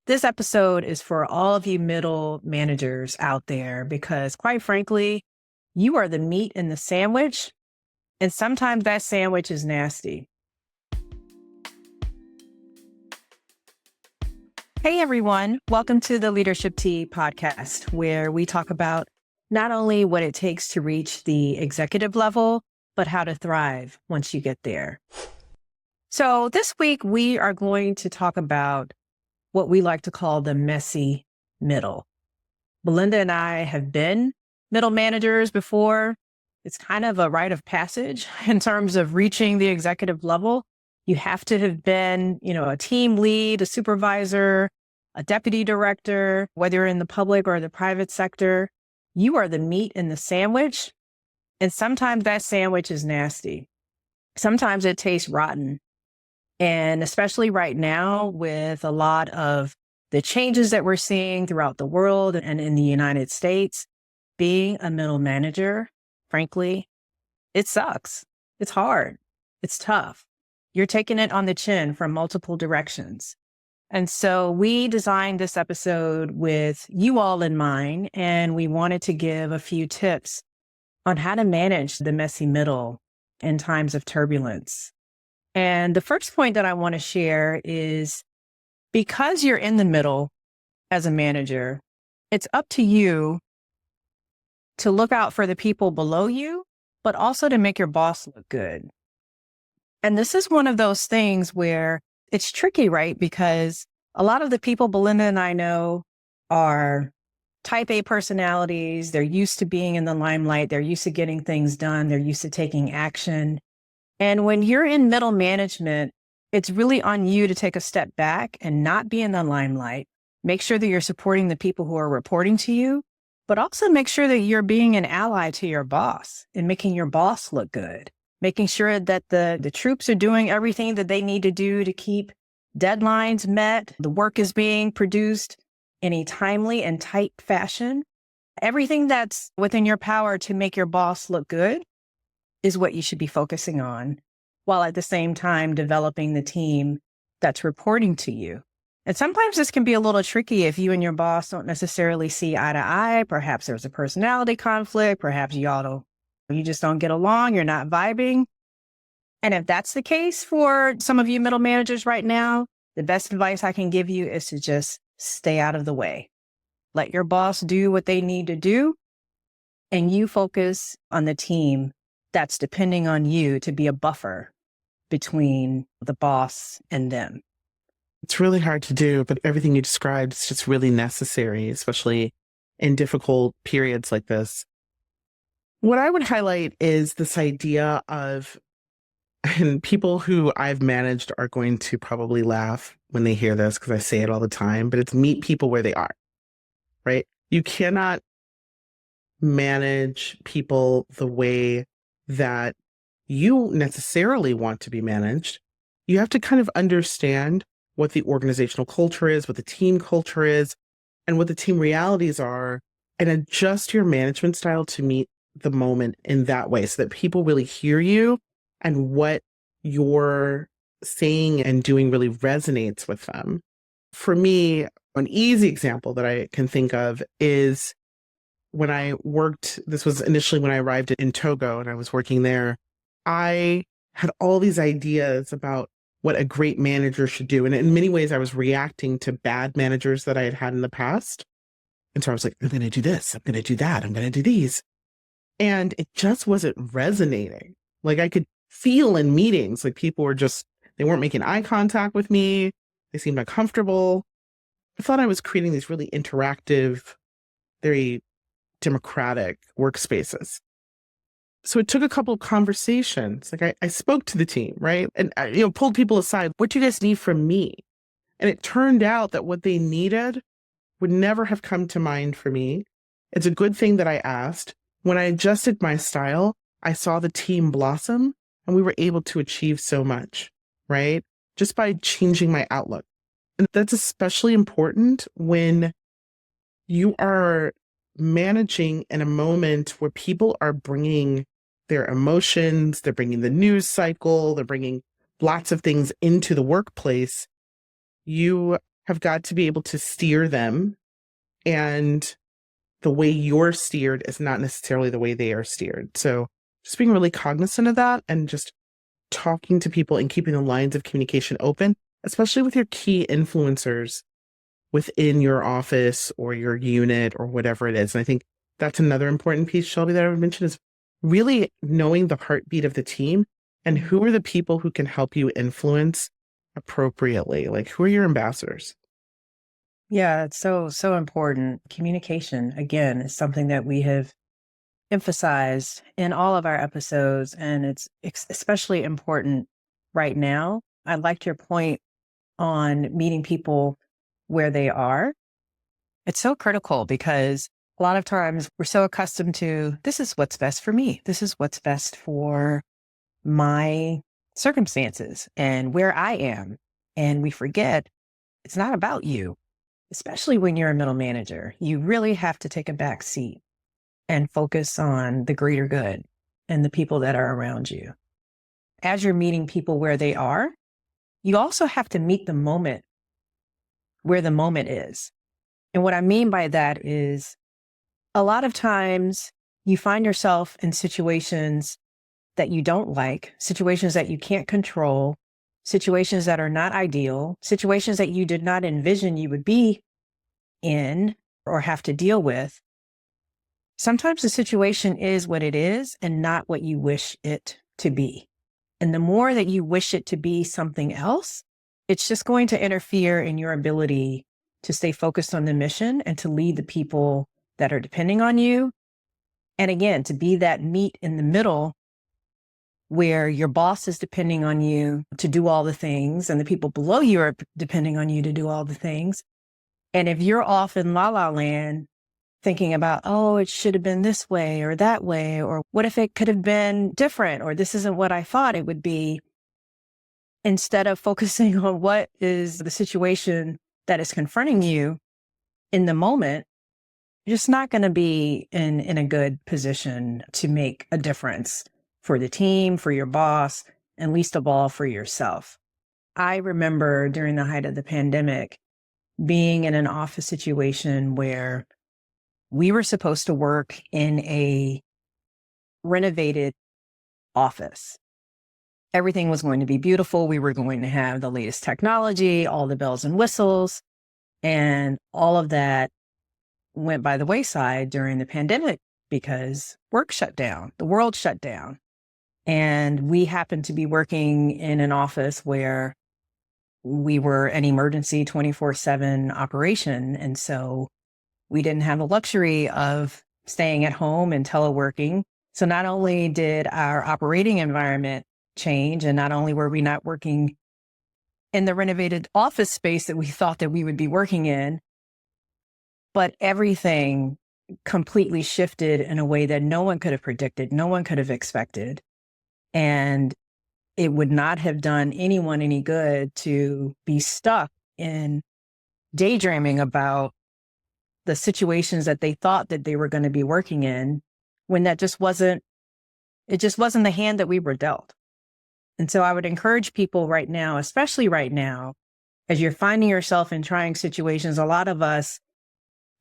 This episode is for all of you middle managers out there because, quite frankly, you are the meat in the sandwich, and sometimes that sandwich is nasty. Hey, everyone. Welcome to the Leadership Tea podcast, where we talk about not only what it takes to reach the executive level, but how to thrive once you get there. So this week, we are going to talk about what we like to call the messy middle. Belinda and I have been middle managers before. It's kind of a rite of passage in terms of reaching the executive level. You have to have been, a team lead, a supervisor, a deputy director, whether you're in the public or the private sector. You are the meat in the sandwich. And sometimes that sandwich is nasty. Sometimes it tastes rotten. And especially right now with a lot of the changes that we're seeing throughout the world and in the United States, being a middle manager, frankly, it sucks. It's hard. It's tough. You're taking it on the chin from multiple directions. And so we designed this episode with you all in mind, and we wanted to give a few tips on how to manage the messy middle in times of turbulence. And the first point that I want to share is because you're in the middle as a manager, it's up to you to look out for the people below you, but also to make your boss look good. And this is one of those things where it's tricky, right? Because a lot of the people Belinda and I know are type A personalities. They're used to being in the limelight. They're used to getting things done. They're used to taking action. And when you're in middle management, it's really on you to take a step back and not be in the limelight. Make sure that you're supporting the people who are reporting to you, but also make sure that you're being an ally to your boss and making your boss look good, making sure that the troops are doing everything that they need to do to keep deadlines met, the work is being produced in a timely and tight fashion. Everything that's within your power to make your boss look good is what you should be focusing on, while at the same time developing the team that's reporting to you. And sometimes this can be a little tricky if you and your boss don't necessarily see eye to eye. Perhaps there's a personality conflict. Perhaps you just don't get along. You're not vibing. And if that's the case for some of you middle managers right now, the best advice I can give you is to just stay out of the way. Let your boss do what they need to do, and you focus on the team that's depending on you to be a buffer between the boss and them. It's really hard to do, but everything you described is just really necessary, especially in difficult periods like this. What I would highlight is this idea of, and people who I've managed are going to probably laugh when they hear this because I say it all the time, but it's meet people where they are, right? You cannot manage people the way that you necessarily want to be managed. You have to kind of understand what the organizational culture is, what the team culture is, and what the team realities are, and adjust your management style to meet the moment in that way so that people really hear you and what you're saying and doing really resonates with them. For me, an easy example that I can think of is when I worked, this was initially when I arrived in Togo and I was working there, I had all these ideas about what a great manager should do. And in many ways, I was reacting to bad managers that I had had in the past. And so I was like, I'm going to do this. I'm going to do that. I'm going to do these. And it just wasn't resonating. Like I could feel in meetings, like people were they weren't making eye contact with me. They seemed uncomfortable. I thought I was creating these really interactive, very democratic workspaces. So it took a couple of conversations. Like I spoke to the team, right? And I, pulled people aside. What do you guys need from me? And it turned out that what they needed would never have come to mind for me. It's a good thing that I asked. When I adjusted my style, I saw the team blossom and we were able to achieve so much, right? Just by changing my outlook. And that's especially important when you are managing in a moment where people are bringing their emotions, they're bringing the news cycle, they're bringing lots of things into the workplace. You have got to be able to steer them, and the way you're steered is not necessarily the way they are steered. So just being really cognizant of that and just talking to people and keeping the lines of communication open, especially with your key influencers within your office or your unit or whatever it is. And I think that's another important piece, Shelby, that I would mention, is really knowing the heartbeat of the team and who are the people who can help you influence appropriately. Like, who are your ambassadors? Yeah, it's so important. Communication, again, is something that we have emphasized in all of our episodes, and it's especially important right now. I liked your point on meeting people where they are. It's so critical because a lot of times we're so accustomed to, this is what's best for me. This is what's best for my circumstances and where I am. And we forget it's not about you, especially when you're a middle manager. You really have to take a back seat and focus on the greater good and the people that are around you. As you're meeting people where they are, you also have to meet the moment where the moment is. And what I mean by that is, a lot of times you find yourself in situations that you don't like, situations that you can't control, situations that are not ideal, situations that you did not envision you would be in or have to deal with. Sometimes the situation is what it is and not what you wish it to be. And the more that you wish it to be something else, it's just going to interfere in your ability to stay focused on the mission and to lead the people that are depending on you. And again, to be that meet in the middle where your boss is depending on you to do all the things and the people below you are depending on you to do all the things. And if you're off in la la land thinking about, oh, it should have been this way or that way, or what if it could have been different, or this isn't what I thought it would be, instead of focusing on what is the situation that is confronting you in the moment, you're just not going to be in a good position to make a difference for the team, for your boss, and least of all for yourself. I remember during the height of the pandemic being in an office situation where we were supposed to work in a renovated office. Everything was going to be beautiful. We were going to have the latest technology, all the bells and whistles, and all of that went by the wayside during the pandemic because work shut down, the world shut down. And we happened to be working in an office where we were an emergency 24/7 operation. And so we didn't have the luxury of staying at home and teleworking. So not only did our operating environment change, and not only were we not working in the renovated office space that we thought that we would be working in, but everything completely shifted in a way that no one could have predicted, no one could have expected. And it would not have done anyone any good to be stuck in daydreaming about the situations that they thought that they were going to be working in, when it just wasn't the hand that we were dealt. And so I would encourage people right now, especially right now, as you're finding yourself in trying situations, a lot of us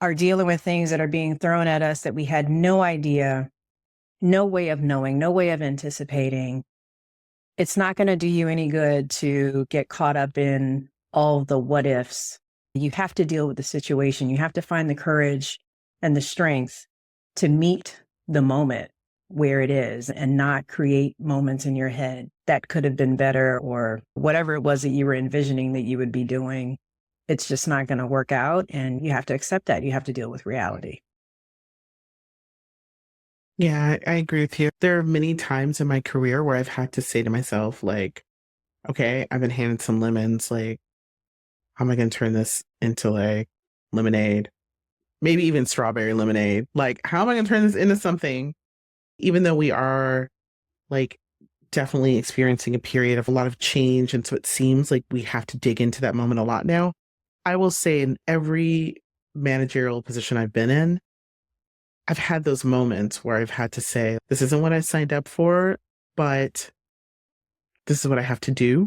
are dealing with things that are being thrown at us that we had no idea, no way of knowing, no way of anticipating. It's not going to do you any good to get caught up in all the what ifs. You have to deal with the situation. You have to find the courage and the strength to meet the moment where it is and not create moments in your head that could have been better, or whatever it was that you were envisioning that you would be doing. It's just not going to work out, and you have to accept that. You have to deal with reality. Yeah, I agree with you. There are many times in my career where I've had to say to myself, like, okay, I've been handed some lemons. Like, how am I going to turn this into like lemonade? Maybe even strawberry lemonade. Like, how am I going to turn this into something? Even though we are like definitely experiencing a period of a lot of change. And so it seems like we have to dig into that moment a lot now. I will say, in every managerial position I've been in, I've had those moments where I've had to say, this isn't what I signed up for, but this is what I have to do.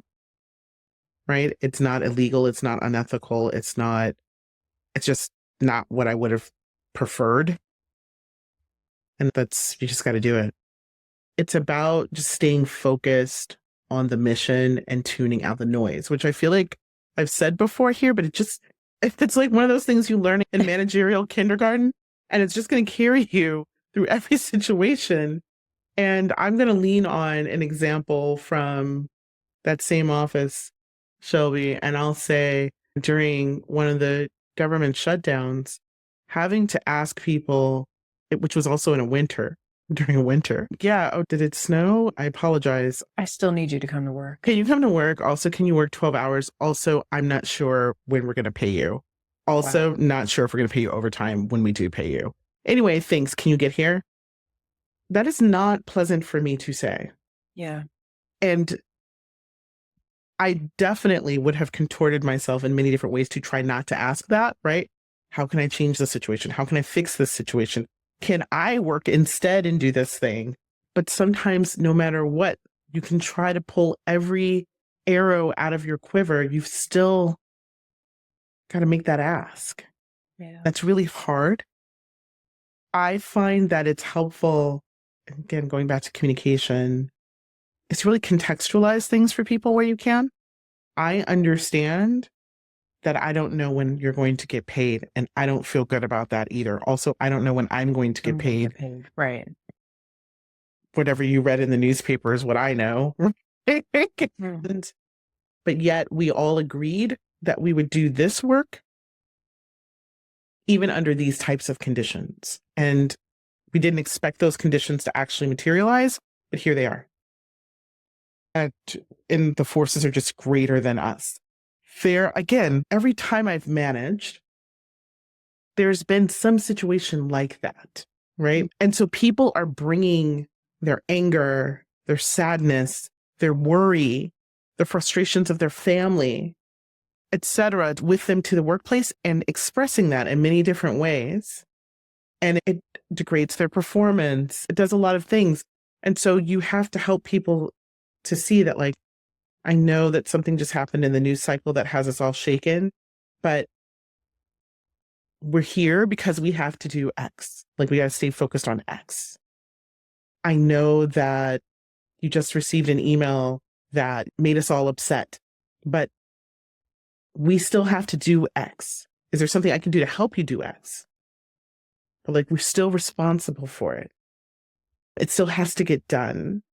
right? It's not illegal. It's not unethical. It's just not what I would have preferred. And you just got to do it. It's about just staying focused on the mission and tuning out the noise, which I feel like I've said before here, but it's like one of those things you learn in managerial kindergarten, and it's just going to carry you through every situation. And I'm going to lean on an example from that same office, Shelby, and I'll say during one of the government shutdowns, having to ask people, which was also in a winter, during a winter. Yeah. Oh, did it snow? I apologize. I still need you to come to work. Can you come to work? Also, can you work 12 hours? Also, I'm not sure when we're going to pay you. Also, Wow. not sure if we're going to pay you overtime when we do pay you. Anyway, thanks. Can you get here? That is not pleasant for me to say. Yeah. And I definitely would have contorted myself in many different ways to try not to ask that, right? How can I change the situation? How can I fix this situation? Can I work instead and do this thing? But sometimes, no matter what, you can try to pull every arrow out of your quiver. You've still got to make that ask. Yeah. That's really hard. I find that it's helpful, again, going back to communication, is really contextualize things for people where you can. I understand that I don't know when you're going to get paid, and I don't feel good about that either. Also, I don't know when I'm going to get paid. Right. Whatever you read in the newspaper is what I know. But yet we all agreed that we would do this work even under these types of conditions. And we didn't expect those conditions to actually materialize, but here they are. And the forces are just greater than us. Again, every time I've managed, there's been some situation like that, right? And so people are bringing their anger, their sadness, their worry, the frustrations of their family, etc., with them to the workplace and expressing that in many different ways. And it degrades their performance. It does a lot of things. And so you have to help people to see that, like, I know that something just happened in the news cycle that has us all shaken, but we're here because we have to do X. Like, we got to stay focused on X. I know that you just received an email that made us all upset, but we still have to do X. Is there something I can do to help you do X? But like, we're still responsible for it. It still has to get done.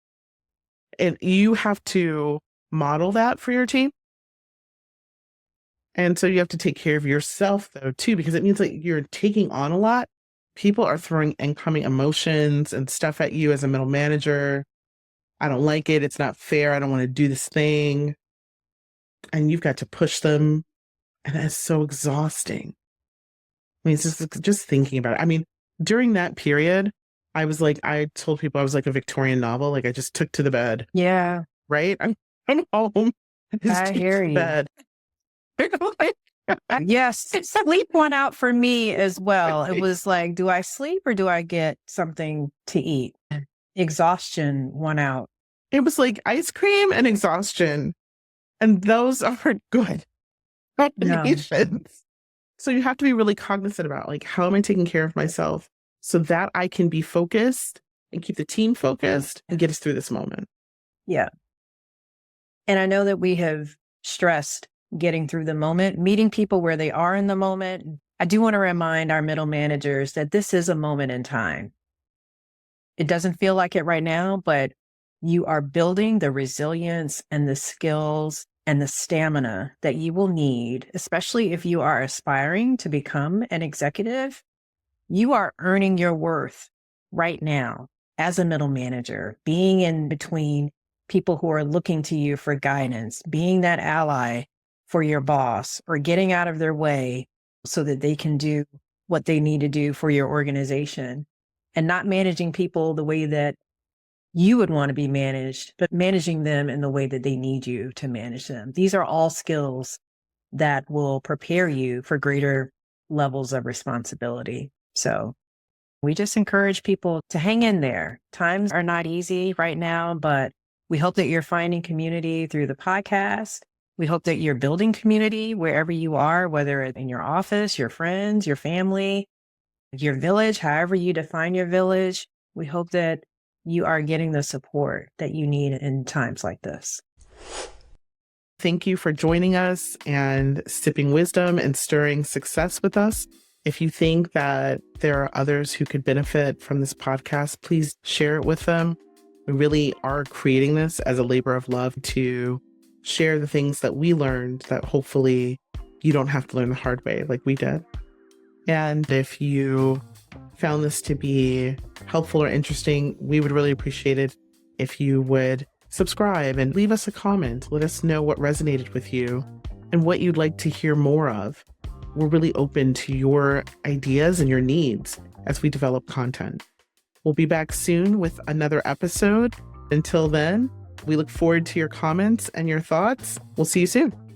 And you have to model that for your team. And so you have to take care of yourself, though, too, because it means like you're taking on a lot. People are throwing incoming emotions and stuff at you as a middle manager. I don't like it. It's not fair. I don't want to do this thing. And you've got to push them. And that's so exhausting. I mean, it's just thinking about it. I mean, during that period, I told people I was like a Victorian novel. Like, I just took to the bed. Yeah. Right? I'm home. I hear you. Bed. Yes, sleep went out for me as well. It was like, do I sleep or do I get something to eat? Exhaustion went out. It was like ice cream and exhaustion. And those aren't good combinations. So you have to be really cognizant about, like, how am I taking care of myself so that I can be focused and keep the team focused and get us through this moment. Yeah. And I know that we have stressed getting through the moment, meeting people where they are in the moment. I do want to remind our middle managers that this is a moment in time. It doesn't feel like it right now, but you are building the resilience and the skills and the stamina that you will need, especially if you are aspiring to become an executive. You are earning your worth right now as a middle manager, being in between people who are looking to you for guidance, being that ally for your boss, or getting out of their way so that they can do what they need to do for your organization, and not managing people the way that you would want to be managed, but managing them in the way that they need you to manage them. These are all skills that will prepare you for greater levels of responsibility. So we just encourage people to hang in there. Times are not easy right now, but we hope that you're finding community through the podcast We hope that you're building community wherever you are, whether it's in your office, your friends, your family, your village, however you define your village. We hope that you are getting the support that you need in times like this. Thank you for joining us and sipping wisdom and stirring success with us. If you think that there are others who could benefit from this podcast, please share it with them. We really are creating this as a labor of love to share the things that we learned that hopefully you don't have to learn the hard way like we did. And if you found this to be helpful or interesting, we would really appreciate it if you would subscribe and leave us a comment. Let us know what resonated with you and what you'd like to hear more of. We're really open to your ideas and your needs as we develop content. We'll be back soon with another episode. Until then, we look forward to your comments and your thoughts. We'll see you soon.